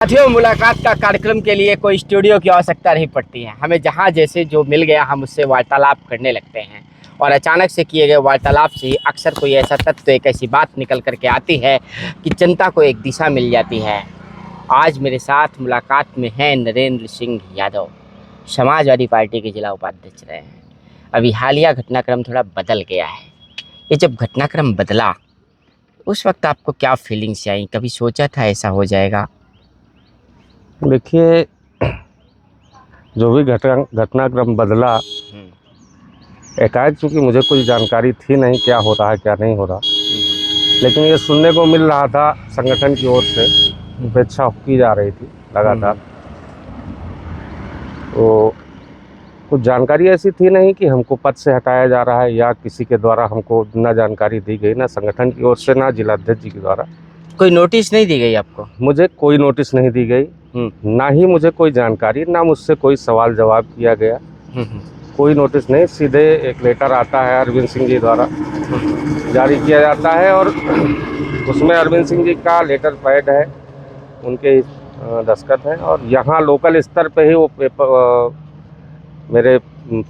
साथियों, मुलाकात का कार्यक्रम के लिए कोई स्टूडियो की आवश्यकता नहीं पड़ती है। हमें जहां जैसे जो मिल गया हम उससे वार्तालाप करने लगते हैं और अचानक से किए गए वार्तालाप से ही अक्सर कोई ऐसा तत्व, एक ऐसी बात निकल करके आती है कि जनता को एक दिशा मिल जाती है। आज मेरे साथ मुलाकात में हैं नरेंद्र सिंह यादव, समाजवादी पार्टी के जिला उपाध्यक्ष रहे हैं। अभी हालिया घटनाक्रम थोड़ा बदल गया है। ये जब घटनाक्रम बदला उस वक्त आपको क्या फीलिंग्स आई? कभी सोचा था ऐसा हो जाएगा? देखिए, जो भी घटनाक्रम बदला, एकाएक चूँकि मुझे कोई जानकारी थी नहीं क्या हो रहा है क्या नहीं हो रहा, लेकिन ये सुनने को मिल रहा था संगठन की ओर से उपेक्षा की जा रही थी लगातार। तो कुछ जानकारी ऐसी थी नहीं कि हमको पद से हटाया जा रहा है या किसी के द्वारा हमको ना जानकारी दी गई, ना संगठन की ओर से ना जिलाध्यक्ष जी के द्वारा। कोई नोटिस नहीं दी गई आपको? मुझे कोई नोटिस नहीं दी गई, ना ही मुझे कोई जानकारी, ना मुझसे कोई सवाल जवाब किया गया। कोई नोटिस नहीं, सीधे एक लेटर आता है अरविंद सिंह जी द्वारा जारी किया जाता है और उसमें अरविंद सिंह जी का लेटर पैड है, उनके दस्तखत हैं और यहाँ लोकल स्तर पे ही वो मेरे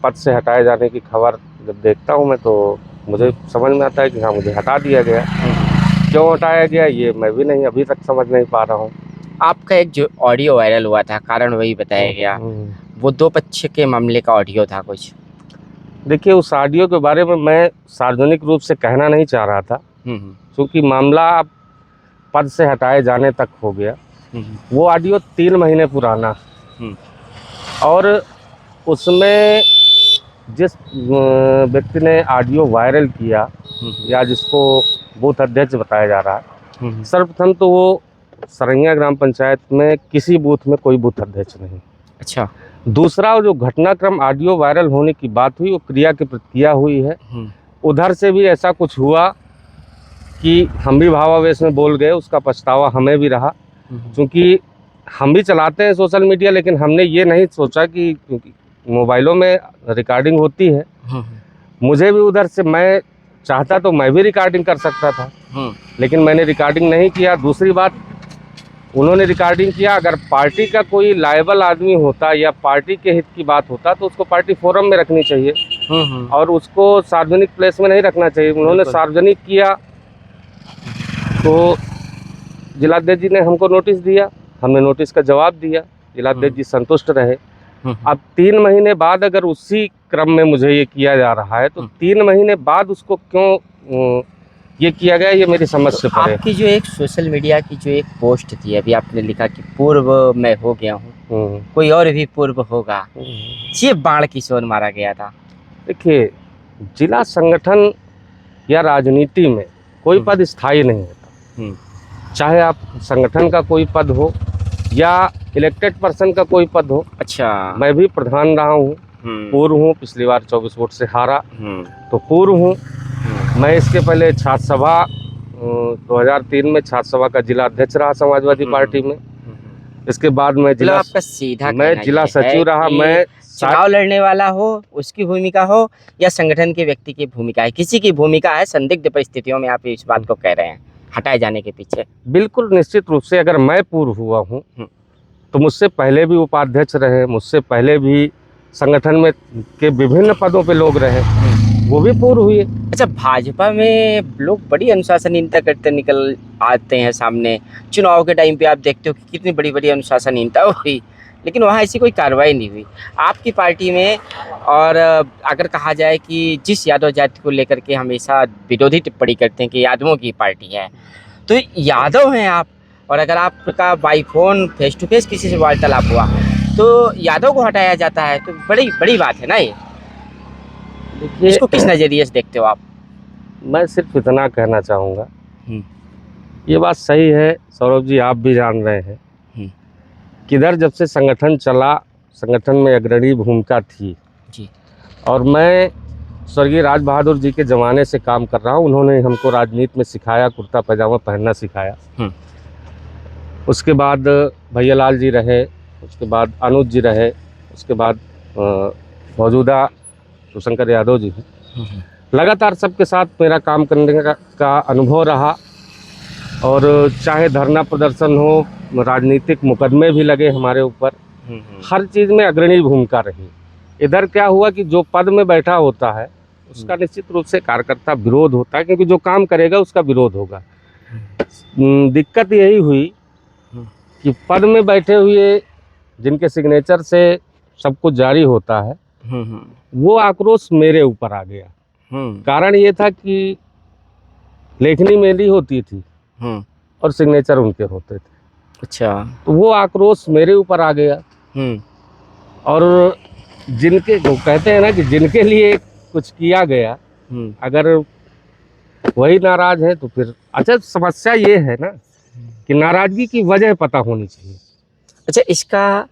पद से हटाए जाने की खबर जब देखता हूँ मैं तो मुझे समझ में आता है कि हाँ, मुझे हटा दिया गया। क्यों हटाया गया ये मैं भी नहीं अभी तक समझ नहीं पा रहा हूँ। आपका एक जो ऑडियो वायरल हुआ था, कारण वही बताया गया, वो दो पक्ष के मामले का ऑडियो था कुछ। देखिए, उस ऑडियो के बारे में मैं सार्वजनिक रूप से कहना नहीं चाह रहा था, क्योंकि मामला पद से हटाए जाने तक हो गया। वो ऑडियो 3 महीने पुराना और उसमें जिस व्यक्ति ने ऑडियो वायरल किया या जिसको बूथ अध्यक्ष बताया जा रहा है, सर्वप्रथम तो वो सरैया ग्राम पंचायत में किसी बूथ में कोई बूथ अध्यक्ष नहीं। अच्छा। दूसरा, जो घटनाक्रम ऑडियो वायरल होने की बात हुई वो क्रिया की प्रतिक्रिया हुई है। उधर से भी ऐसा कुछ हुआ कि हम भी भावावेश में बोल गए, उसका पछतावा हमें भी रहा, क्योंकि हम भी चलाते हैं सोशल मीडिया, लेकिन हमने ये नहीं सोचा कि क्योंकि मोबाइलों में रिकॉर्डिंग होती है, मुझे भी उधर से मैं चाहता तो मैं भी रिकॉर्डिंग कर सकता था, लेकिन मैंने रिकॉर्डिंग नहीं किया। दूसरी बात, उन्होंने रिकॉर्डिंग किया। अगर पार्टी का कोई लायबल आदमी होता या पार्टी के हित की बात होता तो उसको पार्टी फोरम में रखनी चाहिए और उसको सार्वजनिक प्लेस में नहीं रखना चाहिए। उन्होंने सार्वजनिक किया तो जिलाध्यक्ष जी ने हमको नोटिस दिया, हमने नोटिस का जवाब दिया, जिलाध्यक्ष जी संतुष्ट रहे। अब 3 महीने बाद अगर उसी क्रम में मुझे ये किया जा रहा है तो 3 महीने बाद उसको क्यों ये किया गया, ये मेरी समझ से परे। आपकी जो एक सोशल मीडिया की जो एक पोस्ट थी, अभी आपने लिखा कि पूर्व मैं हो गया हूँ, कोई और भी पूर्व होगा, ये बाण किस ओर मारा गया था? देखिए, जिला संगठन या राजनीति में कोई पद स्थायी नहीं होता, चाहे आप संगठन का कोई पद हो या इलेक्टेड पर्सन का कोई पद हो। अच्छा। मैं भी प्रधान रहा हूँ, पूर्व हूँ, पिछली बार 24 वोट से हारा तो पूर्व हूँ। मैं इसके पहले छात्र सभा 2003 में छात्र सभा का जिला अध्यक्ष रहा समाजवादी पार्टी में। इसके बाद मैं जिला सचिव रहा। मैं चुनाव लड़ने वाला हो, उसकी भूमिका हो या संगठन के व्यक्ति की भूमिका है, किसी की भूमिका है, संदिग्ध परिस्थितियों में आप इस बात को कह रहे हैं हटाए जाने के पीछे? बिल्कुल निश्चित रूप से, अगर मैं पूर्व हुआ हूँ तो मुझसे पहले भी उपाध्यक्ष रहे, मुझसे पहले भी संगठन में के विभिन्न पदों पे लोग रहे, वो भी पूर्व हुए। अच्छा, भाजपा में लोग बड़ी अनुशासनहीनता करते निकल आते हैं सामने। चुनाव के टाइम पे आप देखते हो कि कितनी बड़ी बड़ी अनुशासनहीनता हुई, लेकिन वहाँ ऐसी कोई कार्रवाई नहीं हुई आपकी पार्टी में। और अगर कहा जाए कि जिस यादव जाति को लेकर के हमेशा विरोधी टिप्पणी करते हैं कि यादवों की पार्टी है, तो यादव हैं आप, और अगर आपका by phone face to face किसी से वार्तालाप हुआ तो यादव को हटाया जाता है, तो बड़ी बड़ी बात है ना ये। इसको किस नज़रिए से देखते हो आप? मैं सिर्फ इतना कहना चाहूँगा, ये बात सही है सौरभ जी, आप भी जान रहे हैं किधर जब से संगठन चला, संगठन में अग्रणी भूमिका थी जी। और मैं स्वर्गीय राज बहादुर जी के ज़माने से काम कर रहा हूँ। उन्होंने हमको राजनीति में सिखाया, कुर्ता पैजामा पहनना सिखाया। उसके बाद भैयालाल जी रहे, उसके बाद अनुज जी रहे, उसके बाद मौजूदा शिवशंकर यादव जी हैं। लगातार सबके साथ मेरा काम करने का अनुभव रहा। और चाहे धरना प्रदर्शन हो, राजनीतिक मुकदमे भी लगे हमारे ऊपर, हर चीज़ में अग्रणी भूमिका रही। इधर क्या हुआ कि जो पद में बैठा होता है उसका निश्चित रूप से कार्यकर्ता विरोध होता है, क्योंकि जो काम करेगा उसका विरोध होगा। दिक्कत यही हुई कि पद में बैठे हुए जिनके सिग्नेचर से सब कुछ जारी होता है, वो आक्रोश मेरे ऊपर आ गया। कारण ये था कि लेखनी मेरी होती थी और सिग्नेचर उनके होते थे। अच्छा। तो वो आक्रोश मेरे ऊपर आ गया। और जिनके वो कहते हैं ना कि जिनके लिए कुछ किया गया, अगर वही नाराज है तो फिर अच्छा, समस्या ये है ना कि नाराजगी की वजह पता होनी चाहिए। अच्छा, इसका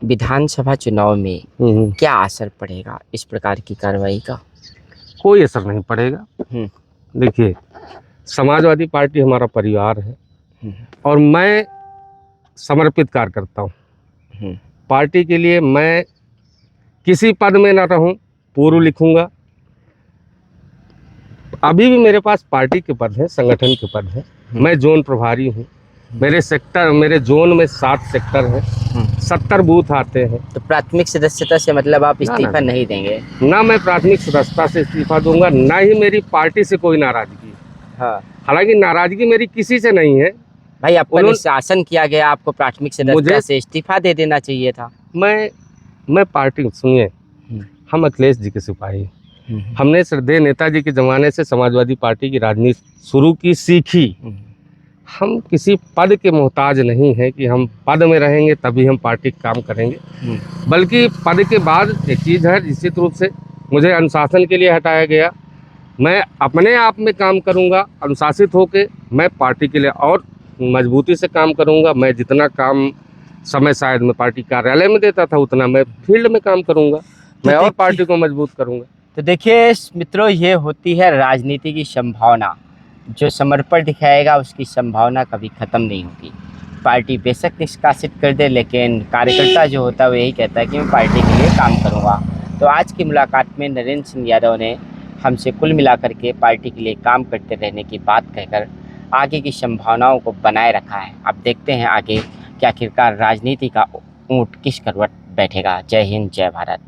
विधानसभा चुनाव में क्या असर पड़ेगा इस प्रकार की कार्रवाई का? कोई असर नहीं पड़ेगा। देखिए, समाजवादी पार्टी हमारा परिवार है और मैं समर्पित कार्यकर्ता हूँ पार्टी के लिए। मैं किसी पद में ना रहूँ, पूर्व लिखूंगा। अभी भी मेरे पास पार्टी के पद हैं, संगठन के पद हैं। मैं जोन प्रभारी हूँ। मेरे जोन में 7 सेक्टर हैं, 70 बूथ आते हैं। तो प्राथमिक सदस्यता से मतलब आप इस्तीफा नहीं देंगे? ना मैं प्राथमिक सदस्यता से इस्तीफा दूंगा, ना ही मेरी पार्टी से कोई नाराजगी है। हाँ, हालांकि नाराजगी मेरी किसी से नहीं है। भाई, आपका निष्कासन किया गया, आपको प्राथमिक सदस्यता से इस्तीफा दे देना चाहिए था। मैं पार्टी, सुनिए, हम अखिलेश जी के सिपाही, हमने श्रद्धेय नेताजी के ज़माने से समाजवादी पार्टी की राजनीति शुरू की, सीखी। हम किसी पद के मोहताज नहीं है कि हम पद में रहेंगे तभी हम पार्टी का काम करेंगे। बल्कि पद के बाद एक चीज़ है, निश्चित रूप से मुझे अनुशासन के लिए हटाया गया। मैं अपने आप में काम करूंगा, अनुशासित होकर मैं पार्टी के लिए और मजबूती से काम करूंगा। मैं जितना काम समय शायद मैं पार्टी कार्यालय में देता था, उतना मैं फील्ड में काम करूंगा। मैं और पार्टी को मजबूत करूंगा। तो देखिए मित्रों, ये होती है राजनीति की संभावना। जो समर्पण दिखाएगा उसकी संभावना कभी ख़त्म नहीं होगी। पार्टी बेशक निष्कासित कर दे, लेकिन कार्यकर्ता जो होता है वो यही कहता है कि मैं पार्टी के लिए काम करूंगा। तो आज की मुलाकात में नरेंद्र सिंह यादव ने हमसे कुल मिलाकर के पार्टी के लिए काम करते रहने की बात कहकर आगे की संभावनाओं को बनाए रखा है। अब देखते हैं आगे कि आखिरकार राजनीति का ऊँट किस करवट बैठेगा। जय हिंद, जय भारत।